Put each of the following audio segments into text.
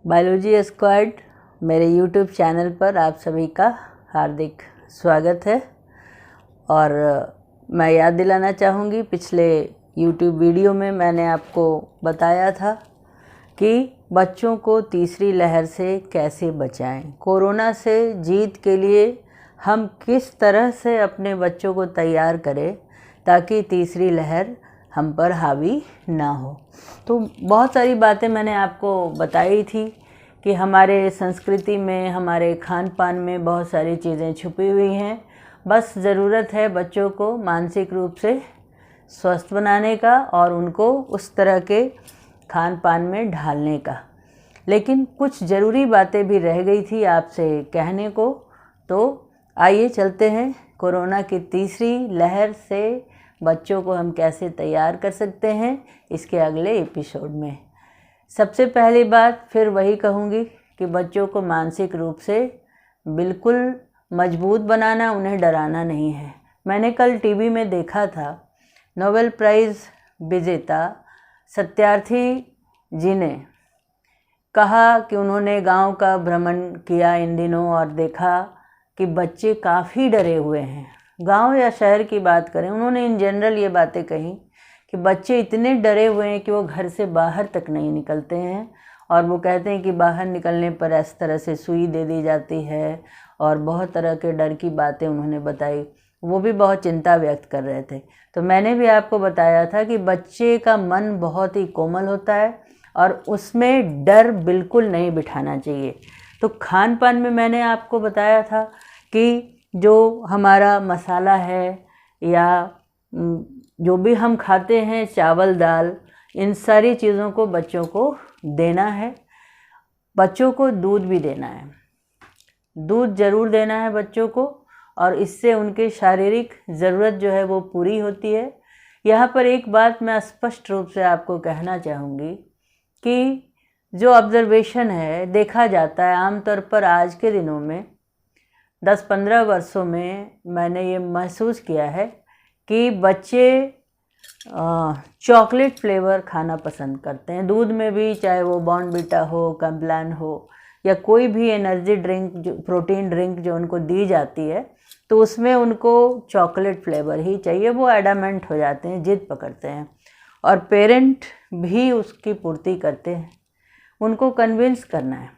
Biology squad मेरे YouTube channel पर आप सभी का हार्दिक स्वागत है। और मैं याद दिलाना चाहूँगी, पिछले यूट्यूब वीडियो में मैंने आपको बताया था कि बच्चों को तीसरी लहर से कैसे बचाएं। कोरोना से जीत के लिए हम किस तरह से अपने बच्चों को तैयार करें ताकि तीसरी लहर हम पर हावी ना हो। तो बहुत सारी बातें मैंने आपको बताई थी कि हमारे संस्कृति में, हमारे खान पान में बहुत सारी चीज़ें छुपी हुई हैं। बस ज़रूरत है बच्चों को मानसिक रूप से स्वस्थ बनाने का और उनको उस तरह के खान पान में ढालने का। लेकिन कुछ ज़रूरी बातें भी रह गई थी आपसे कहने को। तो आइए चलते हैं कोरोना की तीसरी लहर से बच्चों को हम कैसे तैयार कर सकते हैं इसके अगले एपिसोड में। सबसे पहली बात फिर वही कहूँगी कि बच्चों को मानसिक रूप से बिल्कुल मजबूत बनाना, उन्हें डराना नहीं है। मैंने कल टीवी में देखा था, नोबेल प्राइज़ विजेता सत्यार्थी जी ने कहा कि उन्होंने गांव का भ्रमण किया इन दिनों और देखा कि बच्चे काफ़ी डरे हुए हैं। गांव या शहर की बात करें, उन्होंने इन जनरल ये बातें कही कि बच्चे इतने डरे हुए हैं कि वो घर से बाहर तक नहीं निकलते हैं। और वो कहते हैं कि बाहर निकलने पर इस तरह से सुई दे दी जाती है और बहुत तरह के डर की बातें उन्होंने बताई। वो भी बहुत चिंता व्यक्त कर रहे थे। तो मैंने भी आपको बताया था कि बच्चे का मन बहुत ही कोमल होता है और उसमें डर बिल्कुल नहीं बिठाना चाहिए। तो खान पान में मैंने आपको बताया था कि जो हमारा मसाला है या जो भी हम खाते हैं, चावल दाल, इन सारी चीज़ों को बच्चों को देना है। बच्चों को दूध भी देना है, दूध ज़रूर देना है बच्चों को, और इससे उनके शारीरिक ज़रूरत जो है वो पूरी होती है। यहाँ पर एक बात मैं स्पष्ट रूप से आपको कहना चाहूँगी कि जो ऑब्ज़र्वेशन है, देखा जाता है आमतौर पर आज के दिनों में 10-15 वर्षों में मैंने ये महसूस किया है कि बच्चे चॉकलेट फ्लेवर खाना पसंद करते हैं। दूध में भी, चाहे वो बॉर्नविटा हो, कॉम्प्लान हो या कोई भी एनर्जी ड्रिंक, जो प्रोटीन ड्रिंक जो उनको दी जाती है, तो उसमें उनको चॉकलेट फ्लेवर ही चाहिए। वो एडामेंट हो जाते हैं, जिद पकड़ते हैं और पेरेंट भी उसकी पूर्ति करते हैं। उनको कन्विंस करना है,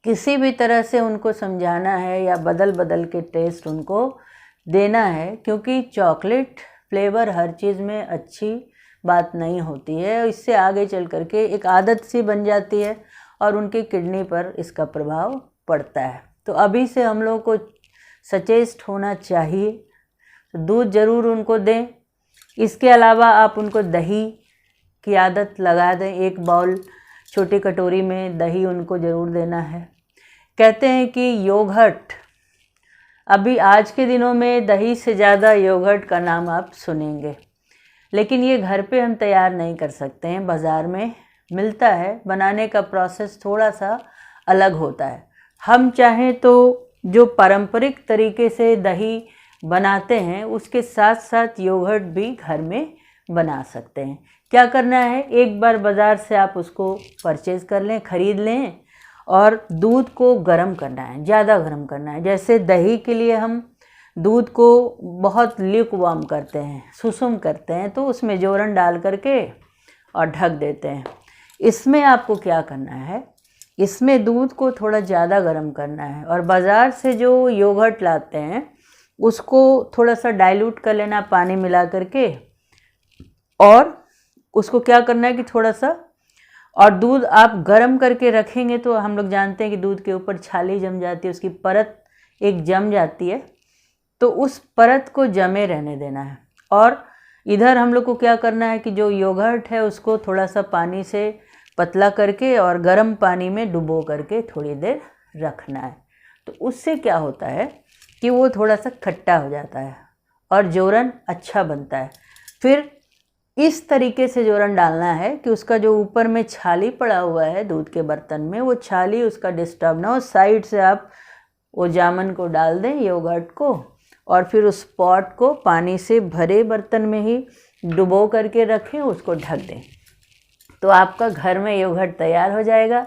किसी भी तरह से उनको समझाना है या बदल बदल के टेस्ट उनको देना है, क्योंकि चॉकलेट फ्लेवर हर चीज़ में अच्छी बात नहीं होती है। इससे आगे चल करके एक आदत सी बन जाती है और उनकी किडनी पर इसका प्रभाव पड़ता है। तो अभी से हम लोगों को सचेत होना चाहिए। तो दूध ज़रूर उनको दें। इसके अलावा आप उनको दही की आदत लगा दें। एक बाउल, छोटी कटोरी में दही उनको ज़रूर देना है। कहते हैं कि योगर्ट, अभी आज के दिनों में दही से ज़्यादा योगर्ट का नाम आप सुनेंगे, लेकिन ये घर पे हम तैयार नहीं कर सकते हैं। बाज़ार में मिलता है, बनाने का प्रोसेस थोड़ा सा अलग होता है। हम चाहें तो जो पारंपरिक तरीके से दही बनाते हैं उसके साथ साथ योगर्ट भी घर में बना सकते हैं। क्या करना है, एक बार बाज़ार से आप उसको परचेज़ कर लें, ख़रीद लें, और दूध को गर्म करना है, ज़्यादा गर्म करना है। जैसे दही के लिए हम दूध को बहुत ल्यूकवार्म करते हैं, सुसुम करते हैं, तो उसमें जोरन डाल करके और ढक देते हैं। इसमें आपको क्या करना है, इसमें दूध को थोड़ा ज़्यादा गर्म करना है और बाज़ार से जो योगर्ट लाते हैं उसको थोड़ा सा डाइल्यूट कर लेना पानी मिला करके, और उसको क्या करना है कि थोड़ा सा, और दूध आप गर्म करके रखेंगे तो हम लोग जानते हैं कि दूध के ऊपर छाली जम जाती है, उसकी परत एक जम जाती है, तो उस परत को जमे रहने देना है। और इधर हम लोग को क्या करना है कि जो योगर्ट है उसको थोड़ा सा पानी से पतला करके और गर्म पानी में डुबो करके थोड़ी देर रखना है। तो उससे क्या होता है कि वो थोड़ा सा खट्टा हो जाता है और जोरन अच्छा बनता है। फिर इस तरीके से जोरन डालना है कि उसका जो ऊपर में छाली पड़ा हुआ है दूध के बर्तन में, वो छाली उसका डिस्टर्ब ना हो। साइड से आप वो जामन को डाल दें, योगर्ट को, और फिर उस पॉट को पानी से भरे बर्तन में ही डुबो करके रखें, उसको ढक दें। तो आपका घर में योगर्ट तैयार हो जाएगा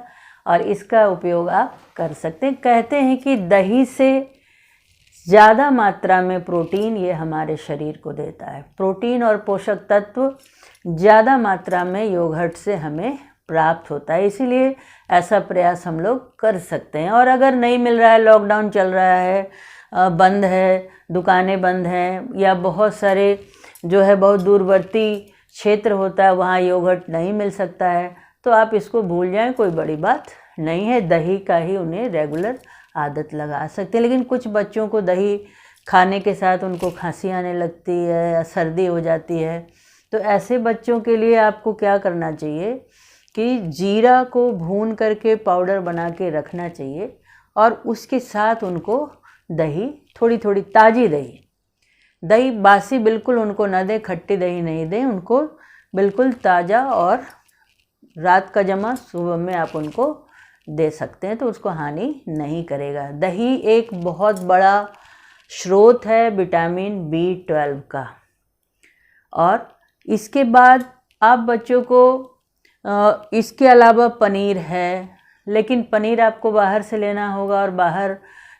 और इसका उपयोग आप कर सकते हैं। कहते हैं कि दही से ज़्यादा मात्रा में प्रोटीन ये हमारे शरीर को देता है। प्रोटीन और पोषक तत्व ज़्यादा मात्रा में योगर्ट से हमें प्राप्त होता है, इसीलिए ऐसा प्रयास हम लोग कर सकते हैं। और अगर नहीं मिल रहा है, लॉकडाउन चल रहा है, बंद है, दुकानें बंद हैं, या बहुत सारे जो है बहुत दूरवर्ती क्षेत्र होता है वहाँ योगर्ट नहीं मिल सकता है, तो आप इसको भूल जाएं, कोई बड़ी बात नहीं है। दही का ही उन्हें रेगुलर आदत लगा सकते हैं। लेकिन कुछ बच्चों को दही खाने के साथ उनको खांसी आने लगती है या सर्दी हो जाती है, तो ऐसे बच्चों के लिए आपको क्या करना चाहिए कि जीरा को भून करके पाउडर बना के रखना चाहिए और उसके साथ उनको दही, थोड़ी थोड़ी ताज़ी दही बासी बिल्कुल उनको ना दें, खट्टी दही नहीं दें, उनको बिल्कुल ताज़ा और रात का जमा सुबह में आप उनको दे सकते हैं, तो उसको हानि नहीं करेगा। दही एक बहुत बड़ा स्रोत है विटामिन B12 का। और इसके बाद आप बच्चों को इसके अलावा पनीर है, लेकिन पनीर आपको बाहर से लेना होगा और बाहर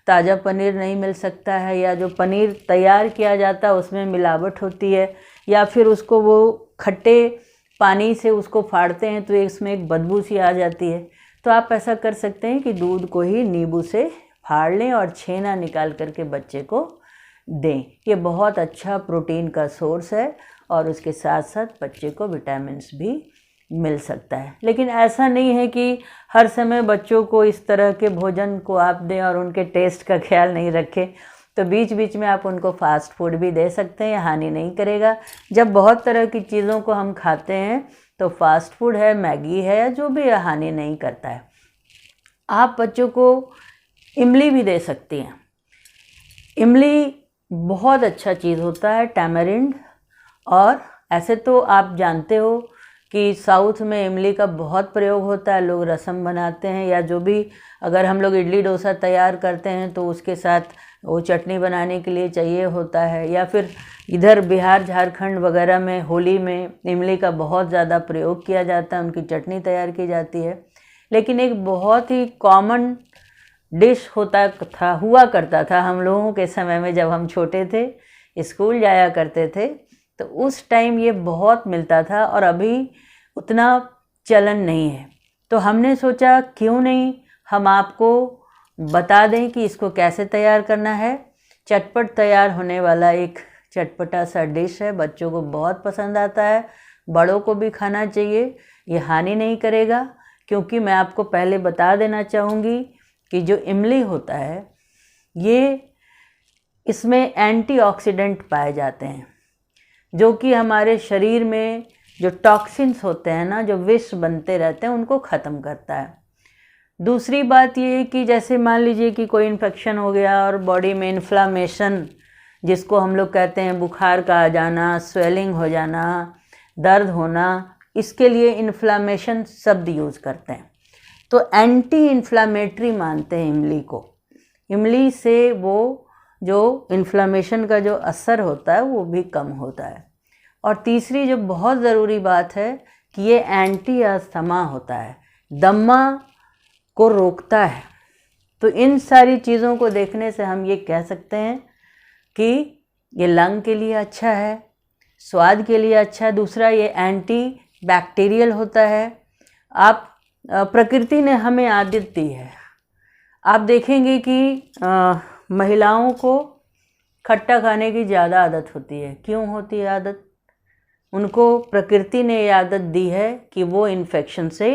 ताज़ा पनीर नहीं मिल सकता है, या जो पनीर तैयार किया जाता है उसमें मिलावट होती है, या फिर उसको वो खट्टे पानी से उसको फाड़ते हैं तो इसमें एक बदबू सी आ जाती है। तो आप ऐसा कर सकते हैं कि दूध को ही नींबू से फाड़ लें और छेना निकाल करके बच्चे को दें। ये बहुत अच्छा प्रोटीन का सोर्स है और उसके साथ साथ बच्चे को विटामिन्स भी मिल सकता है। लेकिन ऐसा नहीं है कि हर समय बच्चों को इस तरह के भोजन को आप दें और उनके टेस्ट का ख्याल नहीं रखें, तो बीच बीच में आप उनको फास्ट फूड भी दे सकते हैं, हानि नहीं करेगा। जब बहुत तरह की चीज़ों को हम खाते हैं तो फास्ट फूड है, मैगी है, जो भी हानि नहीं करता है। आप बच्चों को इमली भी दे सकती हैं। इमली बहुत अच्छा चीज़ होता है, टैमरिंड। और ऐसे तो आप जानते हो कि साउथ में इमली का बहुत प्रयोग होता है, लोग रसम बनाते हैं, या जो भी अगर हम लोग इडली डोसा तैयार करते हैं तो उसके साथ वो चटनी बनाने के लिए चाहिए होता है, या फिर इधर बिहार झारखंड वगैरह में होली में इमली का बहुत ज़्यादा प्रयोग किया जाता है, उनकी चटनी तैयार की जाती है। लेकिन एक बहुत ही कॉमन डिश हुआ करता था हम लोगों के समय में, जब हम छोटे थे, स्कूल जाया करते थे, तो उस टाइम ये बहुत मिलता था और अभी उतना चलन नहीं है। तो हमने सोचा क्यों नहीं हम आपको बता दें कि इसको कैसे तैयार करना है। चटपट तैयार होने वाला एक चटपटा सा डिश है, बच्चों को बहुत पसंद आता है, बड़ों को भी खाना चाहिए, ये हानि नहीं करेगा। क्योंकि मैं आपको पहले बता देना चाहूँगी कि जो इमली होता है ये इसमें एंटीऑक्सीडेंट पाए जाते हैं, जो कि हमारे शरीर में जो टॉक्सिन्स होते हैं ना, जो विष बनते रहते हैं, उनको ख़त्म करता है। दूसरी बात ये है कि जैसे मान लीजिए कि कोई इन्फेक्शन हो गया और बॉडी में इन्फ्लामेशन, जिसको हम लोग कहते हैं बुखार का आ जाना, स्वेलिंग हो जाना, दर्द होना, इसके लिए इन्फ्लामेशन शब्द यूज़ करते हैं। तो एंटी इन्फ्लामेटरी मानते हैं इमली को। इमली से वो जो इन्फ्लामेशन का जो असर होता है वो भी कम होता है। और तीसरी जो बहुत ज़रूरी बात है कि ये एंटी अस्थमा होता है, दमा को रोकता है। तो इन सारी चीज़ों को देखने से हम ये कह सकते हैं कि ये लंग के लिए अच्छा है, स्वाद के लिए अच्छा है। दूसरा, ये एंटी बैक्टीरियल होता है। आप प्रकृति ने हमें आदत दी है, आप देखेंगे कि महिलाओं को खट्टा खाने की ज़्यादा आदत होती है। क्यों होती है आदत? उनको प्रकृति ने ये आदत दी है कि वो इन्फेक्शन से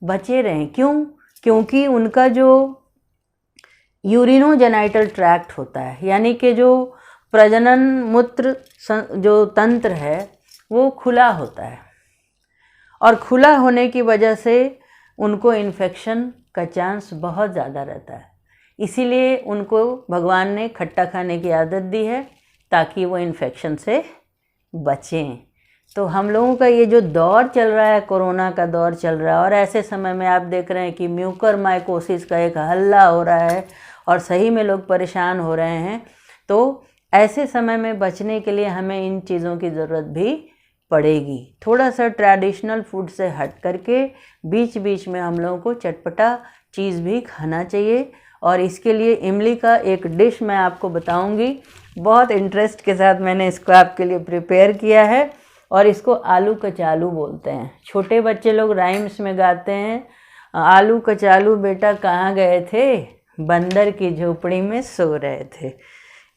बचे रहें। क्यों? क्योंकि उनका जो यूरिनोजेनाइटल ट्रैक्ट होता है, यानी कि जो प्रजनन मूत्र जो तंत्र है वो खुला होता है, और खुला होने की वजह से उनको इन्फेक्शन का चांस बहुत ज़्यादा रहता है। इसीलिए उनको भगवान ने खट्टा खाने की आदत दी है ताकि वो इन्फेक्शन से बचें। तो हम लोगों का ये जो दौर चल रहा है, कोरोना का दौर चल रहा है, और ऐसे समय में आप देख रहे हैं कि म्यूकरमाइकोसिस का एक हल्ला हो रहा है और सही में लोग परेशान हो रहे हैं। तो ऐसे समय में बचने के लिए हमें इन चीज़ों की ज़रूरत भी पड़ेगी। थोड़ा सा ट्रेडिशनल फूड से हट करके बीच बीच में हम लोगों को चटपटा चीज़ भी खाना चाहिए। और इसके लिए इमली का एक डिश मैं आपको बताऊंगी, बहुत इंटरेस्ट के साथ मैंने इसको आपके लिए प्रिपेयर किया है, और इसको आलू कचालू बोलते हैं। छोटे बच्चे लोग राइम्स में गाते हैं, आलू कचालू बेटा कहाँ गए थे, बंदर की झोपड़ी में सो रहे थे।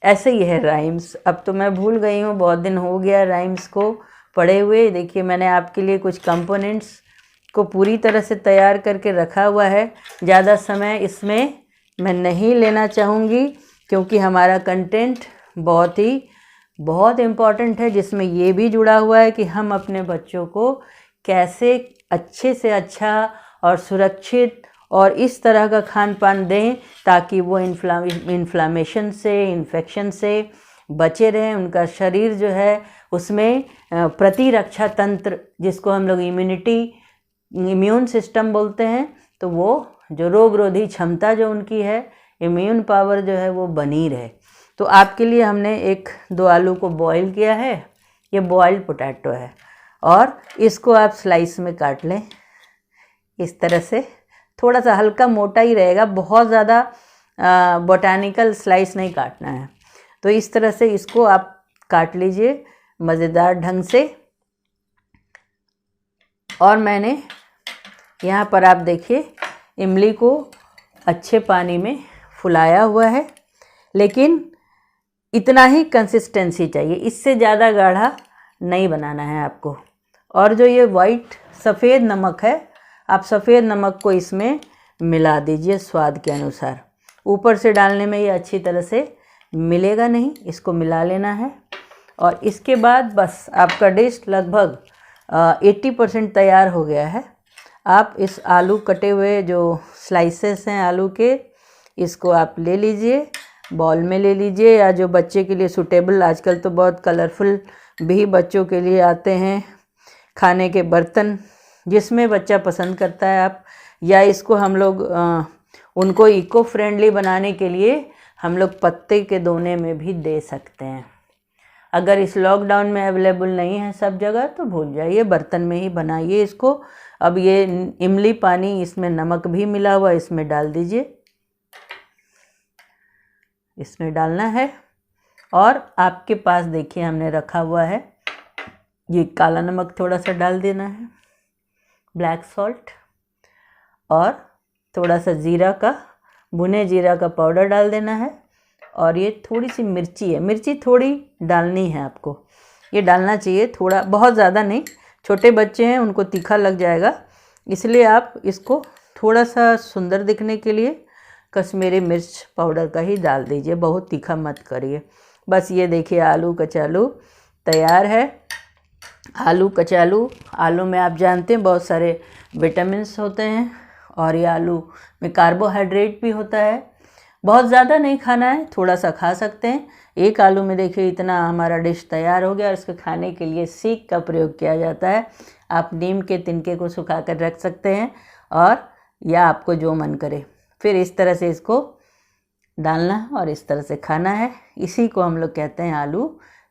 ऐसे ही है राइम्स। अब तो मैं भूल गई हूँ, बहुत दिन हो गया राइम्स को पढ़े हुए। देखिए मैंने आपके लिए कुछ कंपोनेंट्स को पूरी तरह से तैयार करके रखा हुआ है। ज़्यादा समय इसमें मैं नहीं लेना चाहूँगी क्योंकि हमारा कंटेंट बहुत इम्पॉर्टेंट है, जिसमें ये भी जुड़ा हुआ है कि हम अपने बच्चों को कैसे अच्छे से अच्छा और सुरक्षित और इस तरह का खान पान दें ताकि वो इन्फ्लामेशन से, इन्फेक्शन से बचे रहें। उनका शरीर जो है उसमें प्रतिरक्षा तंत्र, जिसको हम लोग इम्यून सिस्टम बोलते हैं, तो वो जो रोगरोधी क्षमता जो उनकी है, इम्यून पावर जो है वो बनी रहे। तो आपके लिए हमने 1-2 आलू को बॉईल किया है। ये बॉइल्ड पोटैटो है और इसको आप स्लाइस में काट लें इस तरह से। थोड़ा सा हल्का मोटा ही रहेगा, बहुत ज़्यादा बोटानिकल स्लाइस नहीं काटना है। तो इस तरह से इसको आप काट लीजिए मज़ेदार ढंग से। और मैंने यहाँ पर आप देखिए इमली को अच्छे पानी में फुलाया हुआ है, लेकिन इतना ही कंसिस्टेंसी चाहिए, इससे ज़्यादा गाढ़ा नहीं बनाना है आपको। और जो ये वाइट सफ़ेद नमक है, आप सफ़ेद नमक को इसमें मिला दीजिए स्वाद के अनुसार। ऊपर से डालने में ये अच्छी तरह से मिलेगा नहीं, इसको मिला लेना है। और इसके बाद बस आपका डिश लगभग 80% तैयार हो गया है। आप इस आलू कटे हुए जो स्लाइसेस हैं आलू के, इसको आप ले लीजिए, बॉल में ले लीजिए, या जो बच्चे के लिए सूटेबल, आजकल तो बहुत कलरफुल भी बच्चों के लिए आते हैं खाने के बर्तन, जिसमें बच्चा पसंद करता है आप, या इसको हम लोग उनको इको फ्रेंडली बनाने के लिए हम लोग पत्ते के दोने में भी दे सकते हैं। अगर इस लॉकडाउन में अवेलेबल नहीं है सब जगह तो भूल जाइए, बर्तन में ही बनाइए इसको। अब ये इमली पानी, इसमें नमक भी मिला हुआ, इसमें डाल दीजिए, इसमें डालना है। और आपके पास देखिए हमने रखा हुआ है ये काला नमक, थोड़ा सा डाल देना है, ब्लैक सॉल्ट, और थोड़ा सा जीरा का, भुने जीरा का पाउडर डाल देना है। और ये थोड़ी सी मिर्ची है, मिर्ची थोड़ी डालनी है आपको, ये डालना चाहिए थोड़ा, बहुत ज़्यादा नहीं। छोटे बच्चे हैं उनको तीखा लग जाएगा, इसलिए आप इसको थोड़ा सा सुंदर दिखने के लिए कश्मीरी मिर्च पाउडर का ही डाल दीजिए, बहुत तीखा मत करिए। बस ये देखिए आलू कचालू तैयार है। आलू कचालू, आलू में आप जानते हैं बहुत सारे विटामिन्स होते हैं, और ये आलू में कार्बोहाइड्रेट भी होता है। बहुत ज़्यादा नहीं खाना है, थोड़ा सा खा सकते हैं। एक आलू में देखिए इतना हमारा डिश तैयार हो गया। और इसके खाने के लिए सीख का प्रयोग किया जाता है। आप नीम के तिनके को सुखा कर रख सकते हैं, और या आपको जो मन करे, फिर इस तरह से इसको डालना है और इस तरह से खाना है। इसी को हम लोग कहते हैं आलू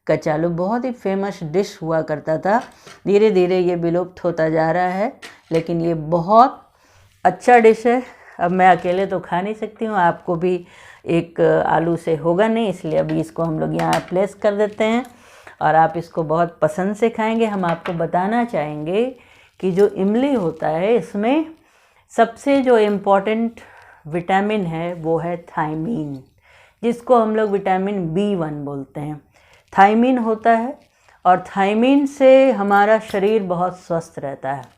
कचालू। बहुत ही फेमस डिश हुआ करता था, धीरे धीरे ये विलुप्त होता जा रहा है, लेकिन ये बहुत अच्छा डिश है। अब मैं अकेले तो खा नहीं सकती हूँ, आपको भी एक आलू से होगा नहीं, इसलिए अभी इसको हम लोग यहाँ प्लेस कर देते हैं और आप इसको बहुत पसंद से खाएंगे। हम आपको बताना चाहेंगे कि जो इमली होता है, इसमें सबसे जो इम्पॉर्टेंट विटामिन है वो है थायमीन, जिसको हम लोग विटामिन B1 बोलते हैं। थायमीन होता है, और थायमीन से हमारा शरीर बहुत स्वस्थ रहता है।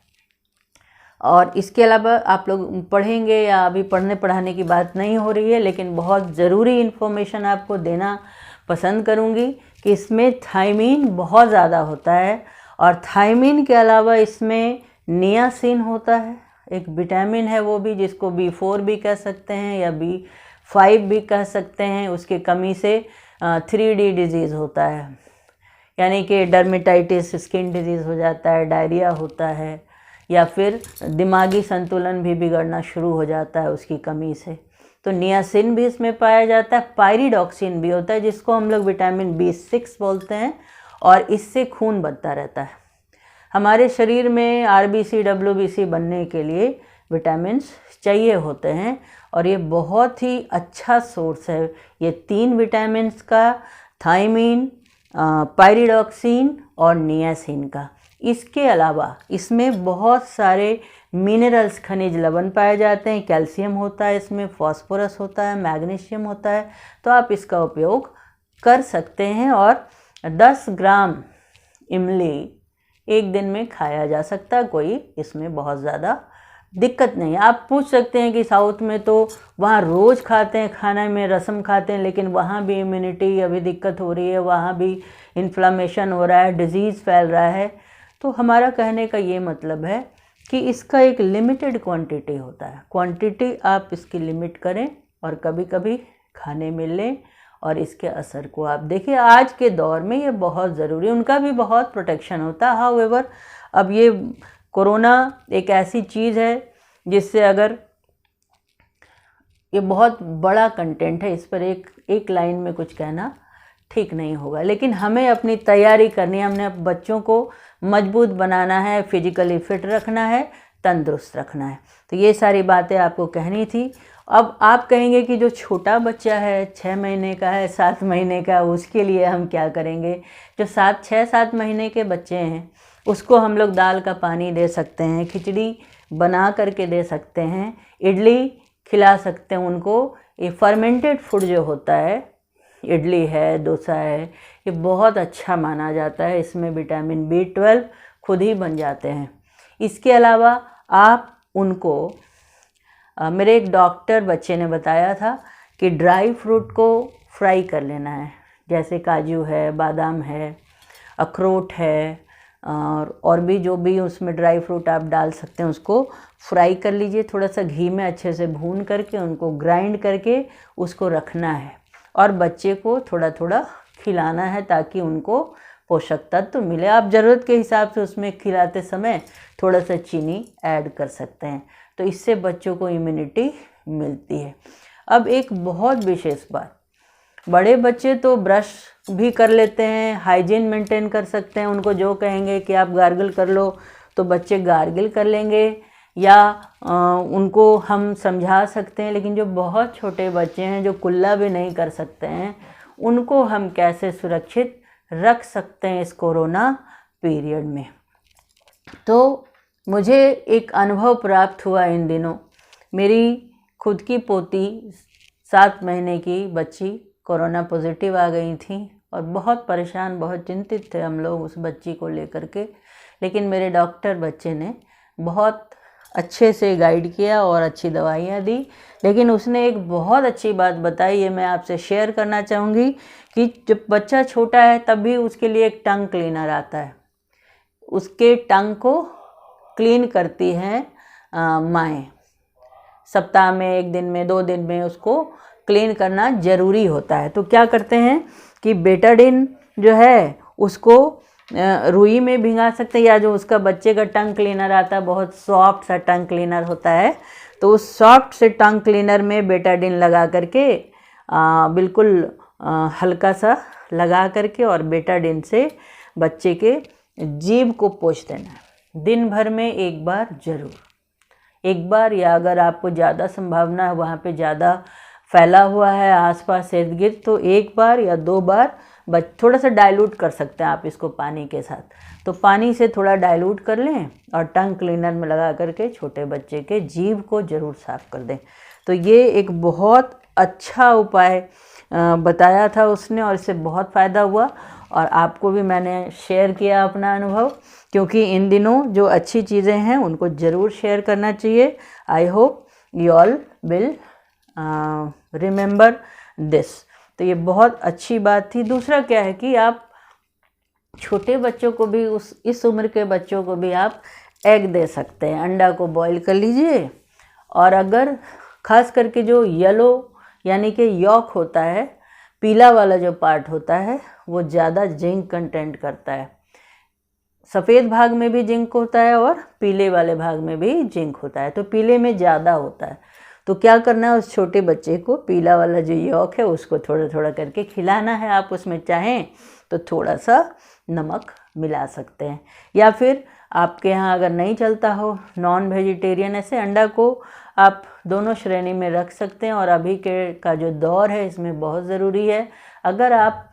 और इसके अलावा आप लोग पढ़ेंगे, या अभी पढ़ने पढ़ाने की बात नहीं हो रही है, लेकिन बहुत ज़रूरी इन्फॉर्मेशन आपको देना पसंद करूँगी कि इसमें थायमीन बहुत ज़्यादा होता है। और थायमीन के अलावा इसमें नियासिन होता है, एक विटामिन है वो भी, जिसको B4 भी कह सकते हैं या B5 भी कह सकते हैं। उसके कमी से 3D डिजीज़ होता है, यानी कि डर्मेटाइटिस, स्किन डिजीज़ हो जाता है, डायरिया होता है, या फिर दिमागी संतुलन भी बिगड़ना शुरू हो जाता है उसकी कमी से। तो नियासिन भी इसमें पाया जाता है। पायरिडॉक्सिन भी होता है, जिसको हम लोग विटामिन B6 बोलते हैं, और इससे खून बनता रहता है। हमारे शरीर में आरबीसी डब्ल्यूबीसी बनने के लिए विटामिन्स चाहिए होते हैं और ये बहुत ही अच्छा सोर्स है ये 3 विटामिन्स का, थायमीन, पायरिडॉक्सिन और नियासिन का। इसके अलावा इसमें बहुत सारे मिनरल्स, खनिज लवण पाए जाते हैं, कैल्शियम होता है इसमें, फास्फोरस होता है, मैग्नीशियम होता है। तो आप इसका उपयोग कर सकते हैं और 10 ग्राम इमली एक दिन में खाया जा सकता है, कोई इसमें बहुत ज़्यादा दिक्कत नहीं है। आप पूछ सकते हैं कि साउथ में तो वहाँ रोज़ खाते हैं, खाने में रसम खाते हैं, लेकिन वहाँ भी इम्यूनिटी अभी दिक्कत हो रही है, वहाँ भी इन्फ्लामेशन हो रहा है, डिजीज़ फैल रहा है। तो हमारा कहने का ये मतलब है कि इसका एक लिमिटेड क्वांटिटी होता है, क्वांटिटी आप इसकी लिमिट करें और कभी कभी खाने में लें और इसके असर को आप देखिए। आज के दौर में ये बहुत ज़रूरी है, उनका भी बहुत प्रोटेक्शन होता है। हाउएवर अब ये कोरोना एक ऐसी चीज़ है जिससे अगर ये बहुत बड़ा कंटेंट है, इस पर एक लाइन में कुछ कहना ठीक नहीं होगा, लेकिन हमें अपनी तैयारी करनी है, हमने अपने बच्चों को मजबूत बनाना है, फिजिकली फिट रखना है, तंदुरुस्त रखना है। तो ये सारी बातें आपको कहनी थी। अब आप कहेंगे कि जो छोटा बच्चा है, 6 महीने का है, 7 महीने का, उसके लिए हम क्या करेंगे? जो 6-7 महीने के बच्चे हैं उसको हम लोग दाल का पानी दे सकते हैं, खिचड़ी बना करके दे सकते हैं, इडली खिला सकते हैं उनको। ये फर्मेंटेड फूड जो होता है, इडली है, डोसा है, ये बहुत अच्छा माना जाता है, इसमें विटामिन B12 खुद ही बन जाते हैं। इसके अलावा आप उनको मेरे एक डॉक्टर बच्चे ने बताया था कि ड्राई फ्रूट को फ्राई कर लेना है, जैसे काजू है, बादाम है, अखरोट है और भी जो भी उसमें ड्राई फ्रूट आप डाल सकते हैं, उसको फ्राई कर लीजिए, थोड़ा सा घी में अच्छे से भून करके उनको ग्राइंड करके उसको रखना है और बच्चे को थोड़ा थोड़ा खिलाना है ताकि उनको पोषक तत्व मिले। आप ज़रूरत के हिसाब से उसमें खिलाते समय थोड़ा सा चीनी ऐड कर सकते हैं, तो इससे बच्चों को इम्यूनिटी मिलती है। अब एक बहुत विशेष बात, बड़े बच्चे तो ब्रश भी कर लेते हैं, हाइजीन मेंटेन कर सकते हैं, उनको जो कहेंगे कि आप गार्गल कर लो तो बच्चे गार्गल कर लेंगे या उनको हम समझा सकते हैं। लेकिन जो बहुत छोटे बच्चे हैं जो कुल्ला भी नहीं कर सकते हैं, उनको हम कैसे सुरक्षित रख सकते हैं इस कोरोना पीरियड में? तो मुझे एक अनुभव प्राप्त हुआ इन दिनों। मेरी खुद की पोती 7 महीने की बच्ची कोरोना पॉजिटिव आ गई थी और बहुत परेशान, बहुत चिंतित थे हम लोग उस बच्ची को लेकर के। लेकिन मेरे डॉक्टर बच्चे ने बहुत अच्छे से गाइड किया और अच्छी दवाइयाँ दी। लेकिन उसने एक बहुत अच्छी बात बताई, ये मैं आपसे शेयर करना चाहूँगी कि जब बच्चा छोटा है तब भी उसके लिए एक टंग क्लीनर आता है, उसके टंग को क्लीन करती हैं माएँ। सप्ताह में 1 दिन में 2 दिन में उसको क्लीन करना ज़रूरी होता है। तो क्या करते हैं कि बेटाडिन जो है उसको रुई में भिंगा सकते हैं, या जो उसका बच्चे का टंग क्लीनर आता है, बहुत सॉफ्ट सा टंग क्लीनर होता है, तो उस सॉफ्ट से टंग क्लीनर में बेटाडिन लगा करके बिल्कुल हल्का सा लगा करके और बेटाडिन से बच्चे के जीभ को पोंछ देना है। दिन भर में 1 बार ज़रूर, 1 बार, या अगर आपको ज़्यादा संभावना है वहाँ पे ज़्यादा फैला हुआ है आसपास इर्द गिर्द, तो 1 बार या 2 बार थोड़ा सा डाइल्यूट कर सकते हैं आप इसको पानी के साथ। तो पानी से थोड़ा डाइल्यूट कर लें और टंग क्लीनर में लगा करके छोटे बच्चे के जीभ को ज़रूर साफ़ कर दें। तो ये एक बहुत अच्छा उपाय बताया था उसने और इससे बहुत फ़ायदा हुआ और आपको भी मैंने शेयर किया अपना अनुभव, क्योंकि इन दिनों जो अच्छी चीज़ें हैं उनको ज़रूर शेयर करना चाहिए। I hope you all will remember this. तो ये बहुत अच्छी बात थी। दूसरा क्या है कि आप छोटे बच्चों को भी, इस उम्र के बच्चों को भी आप एग दे सकते हैं। अंडा को बॉईल कर लीजिए और अगर खास करके जो येलो यानी कि यॉक होता है, पीला वाला जो पार्ट होता है, वो ज़्यादा जिंक कंटेंट करता है। सफ़ेद भाग में भी जिंक होता है और पीले वाले भाग में भी जिंक होता है, तो पीले में ज़्यादा होता है। तो क्या करना है, उस छोटे बच्चे को पीला वाला जो यॉक है उसको थोड़ा थोड़ा करके खिलाना है। आप उसमें चाहें तो थोड़ा सा नमक मिला सकते हैं, या फिर आपके यहाँ अगर नहीं चलता हो, नॉन वेजिटेरियन, ऐसे अंडा को आप दोनों श्रेणी में रख सकते हैं। और अभी के का जो दौर है इसमें बहुत ज़रूरी है, अगर आप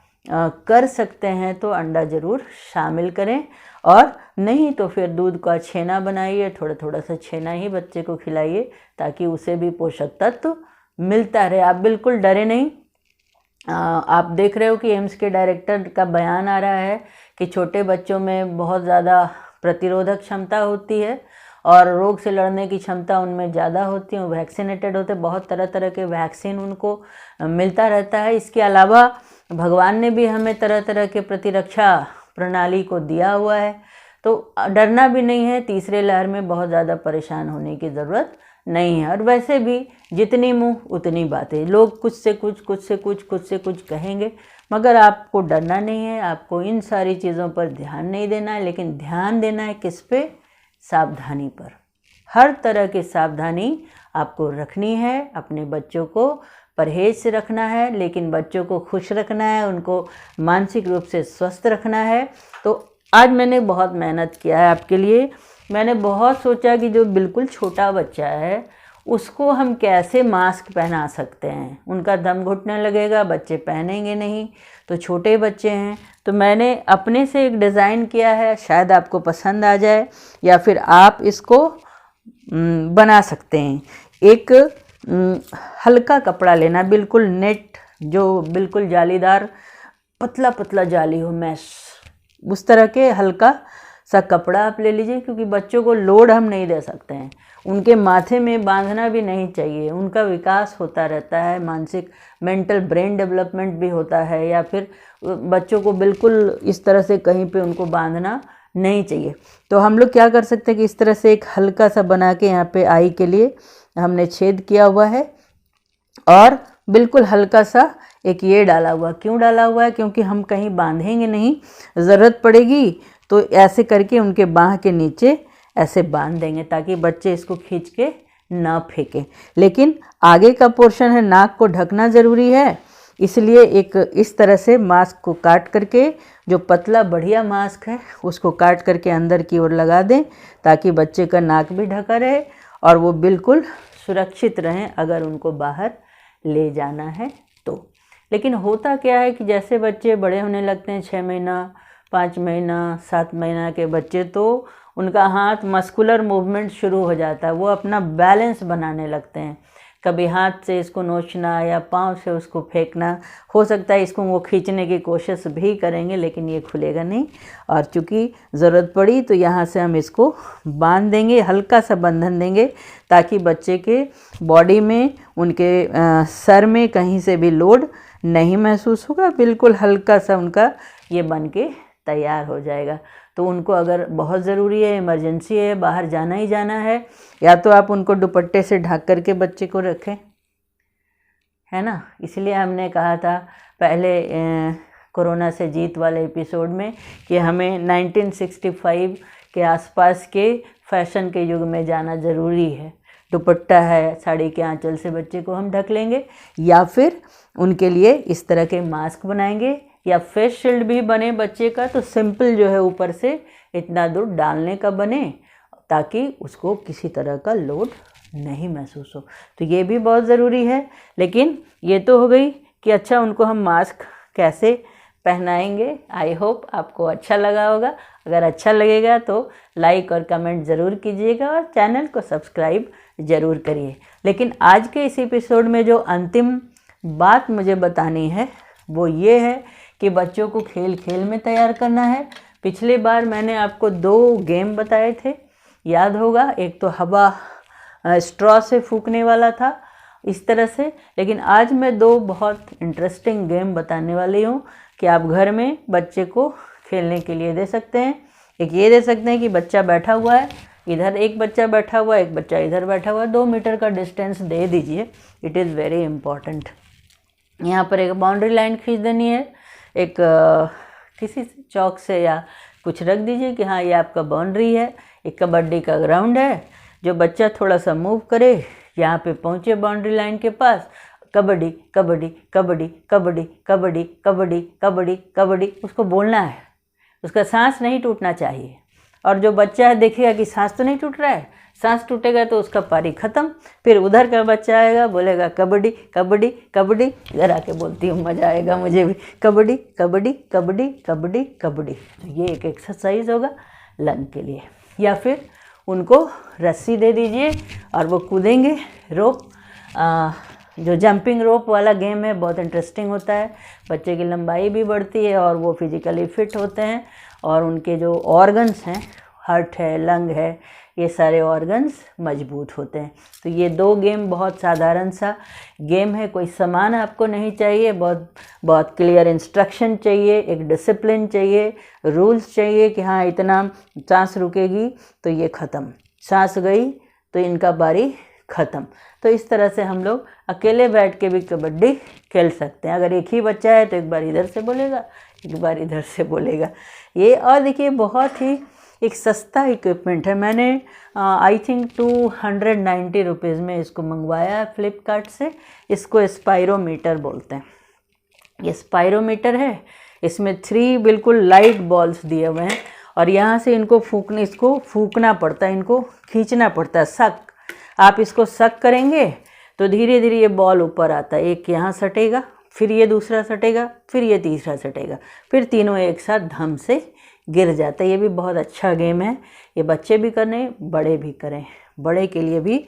कर सकते हैं तो अंडा ज़रूर शामिल करें, और नहीं तो फिर दूध का छेना बनाइए, थोड़ा थोड़ा सा छेना ही बच्चे को खिलाइए ताकि उसे भी पोषक तत्व मिलता रहे। आप बिल्कुल डरे नहीं। आप देख रहे हो कि एम्स के डायरेक्टर का बयान आ रहा है कि छोटे बच्चों में बहुत ज़्यादा प्रतिरोधक क्षमता होती है और रोग से लड़ने की क्षमता उनमें ज़्यादा होती है, वो वैक्सीनेटेड होते, बहुत तरह तरह के वैक्सीन उनको मिलता रहता है। इसके अलावा भगवान ने भी हमें तरह तरह के प्रतिरक्षा प्रणाली को दिया हुआ है, तो डरना भी नहीं है। तीसरे लहर में बहुत ज़्यादा परेशान होने की ज़रूरत नहीं है। और वैसे भी जितनी मुँह उतनी बातें, लोग कुछ से कुछ कहेंगे, मगर आपको डरना नहीं है, आपको इन सारी चीज़ों पर ध्यान नहीं देना है, लेकिन ध्यान देना है किस पे? सावधानी पर। हर तरह की सावधानी आपको रखनी है, अपने बच्चों को परहेज से रखना है, लेकिन बच्चों को खुश रखना है, उनको मानसिक रूप से स्वस्थ रखना है। तो आज मैंने बहुत मेहनत किया है आपके लिए। मैंने बहुत सोचा कि जो बिल्कुल छोटा बच्चा है उसको हम कैसे मास्क पहना सकते हैं, उनका दम घुटने लगेगा, बच्चे पहनेंगे नहीं, तो छोटे बच्चे हैं। तो मैंने अपने से एक डिज़ाइन किया है, शायद आपको पसंद आ जाए या फिर आप इसको बना सकते हैं। एक हल्का कपड़ा लेना, बिल्कुल नेट, जो बिल्कुल जालीदार पतला पतला जाली हो, मैश, उस तरह के हल्का सा कपड़ा आप ले लीजिए, क्योंकि बच्चों को लोड हम नहीं दे सकते हैं, उनके माथे में बांधना भी नहीं चाहिए। उनका विकास होता रहता है, मानसिक मेंटल ब्रेन डेवलपमेंट भी होता है, या फिर बच्चों को बिल्कुल इस तरह से कहीं पे उनको बांधना नहीं चाहिए। तो हम लोग क्या कर सकते हैं कि इस तरह से एक हल्का सा बना के यहाँ पे आई के लिए हमने छेद किया हुआ है, और बिल्कुल हल्का सा एक ये डाला हुआ। क्यों डाला हुआ है? क्योंकि हम कहीं बांधेंगे नहीं, ज़रूरत पड़ेगी तो ऐसे करके उनके बाह के नीचे ऐसे बांध देंगे ताकि बच्चे इसको खींच के ना फेंकें। लेकिन आगे का पोर्शन है, नाक को ढकना ज़रूरी है, इसलिए एक इस तरह से मास्क को काट करके, जो पतला बढ़िया मास्क है उसको काट करके अंदर की ओर लगा दें ताकि बच्चे का नाक भी ढका रहे और वो बिल्कुल सुरक्षित रहें अगर उनको बाहर ले जाना है तो। लेकिन होता क्या है कि जैसे बच्चे बड़े होने लगते हैं, 6 महीना, 5 महीना, 7 महीना के बच्चे, तो उनका हाथ मस्कुलर मूवमेंट शुरू हो जाता है, वो अपना बैलेंस बनाने लगते हैं। कभी हाथ से इसको नोचना या पाँव से उसको फेंकना, हो सकता है इसको वो खींचने की कोशिश भी करेंगे लेकिन ये खुलेगा नहीं, और चूँकि ज़रूरत पड़ी तो यहाँ से हम इसको बांध देंगे, हल्का सा बंधन देंगे ताकि बच्चे के बॉडी में, उनके सर में कहीं से भी लोड नहीं महसूस होगा, बिल्कुल हल्का सा उनका ये बन के तैयार हो जाएगा। तो उनको अगर बहुत ज़रूरी है, इमरजेंसी है, बाहर जाना ही जाना है, या तो आप उनको दुपट्टे से ढक करके बच्चे को रखें, है ना। इसलिए हमने कहा था पहले कोरोना से जीत वाले एपिसोड में कि हमें 1965 के आसपास के फैशन के युग में जाना ज़रूरी है। दुपट्टा है, साड़ी के आंचल से बच्चे को हम ढक लेंगे, या फिर उनके लिए इस तरह के मास्क बनाएंगे, या फेस शील्ड भी बने बच्चे का, तो सिंपल जो है ऊपर से इतना दूर डालने का बने ताकि उसको किसी तरह का लोड नहीं महसूस हो। तो ये भी बहुत ज़रूरी है। लेकिन ये तो हो गई कि अच्छा उनको हम मास्क कैसे पहनाएंगे। आई होप आपको अच्छा लगा होगा। अगर अच्छा लगेगा तो लाइक और कमेंट ज़रूर कीजिएगा और चैनल को सब्सक्राइब ज़रूर करिए। लेकिन आज के इस एपिसोड में जो अंतिम बात मुझे बतानी है वो ये है कि बच्चों को खेल खेल में तैयार करना है। पिछली बार मैंने आपको 2 गेम बताए थे, याद होगा। एक तो हवा स्ट्रॉ से फूंकने वाला था इस तरह से, लेकिन आज मैं 2 बहुत इंटरेस्टिंग गेम बताने वाली हूँ कि आप घर में बच्चे को खेलने के लिए दे सकते हैं। एक ये दे सकते हैं कि बच्चा बैठा हुआ है, इधर एक बच्चा बैठा हुआ है, एक बच्चा इधर बैठा हुआ है, 2 मीटर का डिस्टेंस दे दीजिए, इट इज़ वेरी इम्पॉर्टेंट। यहाँ पर एक बाउंड्री लाइन खींच देनी है, एक किसी चौक से या कुछ रख दीजिए कि हाँ ये आपका बाउंड्री है। एक कबड्डी का ग्राउंड है, जो बच्चा थोड़ा सा मूव करे, यहाँ पे पहुँचे बाउंड्री लाइन के पास, कबड्डी कबड्डी कबड्डी कबड्डी कबड्डी कबड्डी कबड्डी कबड्डी, उसको बोलना है, उसका सांस नहीं टूटना चाहिए। और जो बच्चा है देखेगा कि सांस तो नहीं टूट रहा है, सांस टूटेगा तो उसका पारी ख़त्म। फिर उधर का बच्चा आएगा, बोलेगा कबड्डी कबड्डी कबड्डी, इधर आके बोलती हूँ मज़ा आएगा मुझे भी, कबड्डी कबड्डी कबड्डी कबड्डी कबड्डी। तो ये एक एक्सरसाइज होगा लंग के लिए। या फिर उनको रस्सी दे दीजिए और वो कूदेंगे। रोप जो जंपिंग रोप वाला गेम है बहुत इंटरेस्टिंग होता है, बच्चे की लंबाई भी बढ़ती है और वो फिजिकली फिट होते हैं और उनके जो ऑर्गन्स हैं, हार्ट है, लंग है, ये सारे ऑर्गन्स मजबूत होते हैं। तो ये 2 गेम बहुत साधारण सा गेम है, कोई सामान आपको नहीं चाहिए, बहुत क्लियर इंस्ट्रक्शन चाहिए, एक डिसिप्लिन चाहिए, रूल्स चाहिए कि हाँ इतना सांस रुकेगी तो ये ख़त्म, सांस गई तो इनका बारी ख़त्म। तो इस तरह से हम लोग अकेले बैठ के भी कबड्डी खेल सकते हैं। अगर एक ही बच्चा है तो एक बार इधर से बोलेगा, एक बार इधर से बोलेगा ये। और देखिए बहुत ही एक सस्ता इक्विपमेंट है, मैंने आई थिंक 290 रुपीज़ में इसको मंगवाया है फ्लिपकार्ट से। इसको स्पायरोमीटर बोलते हैं। ये स्पायरोमीटर है, इसमें 3 बिल्कुल लाइट बॉल्स दिए हुए हैं और यहाँ से इसको फूकना पड़ता है, इनको खींचना पड़ता है, सक। आप इसको सक करेंगे तो धीरे धीरे ये बॉल ऊपर आता है, एक यहाँ सटेगा, फिर ये दूसरा सटेगा, फिर ये तीसरा सटेगा, फिर तीनों एक साथ धम से गिर जाता है। ये भी बहुत अच्छा गेम है, ये बच्चे भी करें, बड़े भी करें। बड़े के लिए भी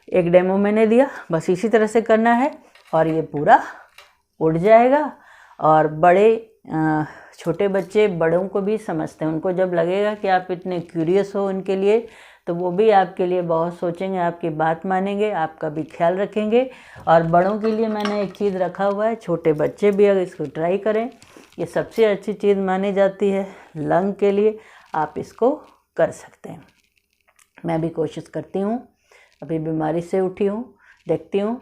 एक डेमो मैंने दिया, बस इसी तरह से करना है और ये पूरा उड़ जाएगा। और बड़े छोटे बच्चे बड़ों को भी समझते हैं, उनको जब लगेगा कि आप इतने क्यूरियस हो उनके लिए, तो वो भी आपके लिए बहुत सोचेंगे, आपकी बात मानेंगे, आपका भी ख्याल रखेंगे। और बड़ों के लिए मैंने एक चीज़ रखा हुआ है, छोटे बच्चे भी अगर इसको ट्राई करें, ये सबसे अच्छी चीज़ मानी जाती है लंग के लिए, आप इसको कर सकते हैं। मैं भी कोशिश करती हूँ, अभी बीमारी से उठी हूँ, देखती हूँ।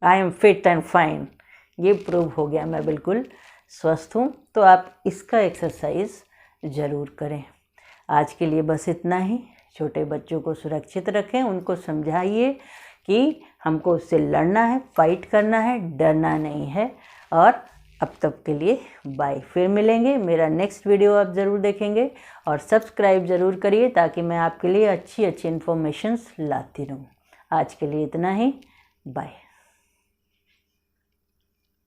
I am fit and fine, ये प्रूव हो गया, मैं बिल्कुल स्वस्थ हूँ। तो आप इसका एक्सरसाइज ज़रूर करें। आज के लिए बस इतना ही। छोटे बच्चों को सुरक्षित रखें, उनको समझाइए कि हमको उससे लड़ना है, फाइट करना है, डरना नहीं है। और अब तक के लिए बाय, फिर मिलेंगे। मेरा नेक्स्ट वीडियो आप ज़रूर देखेंगे और सब्सक्राइब ज़रूर करिए ताकि मैं आपके लिए अच्छी अच्छी इन्फॉर्मेशंस लाती रहूँ। आज के लिए इतना ही, बाय।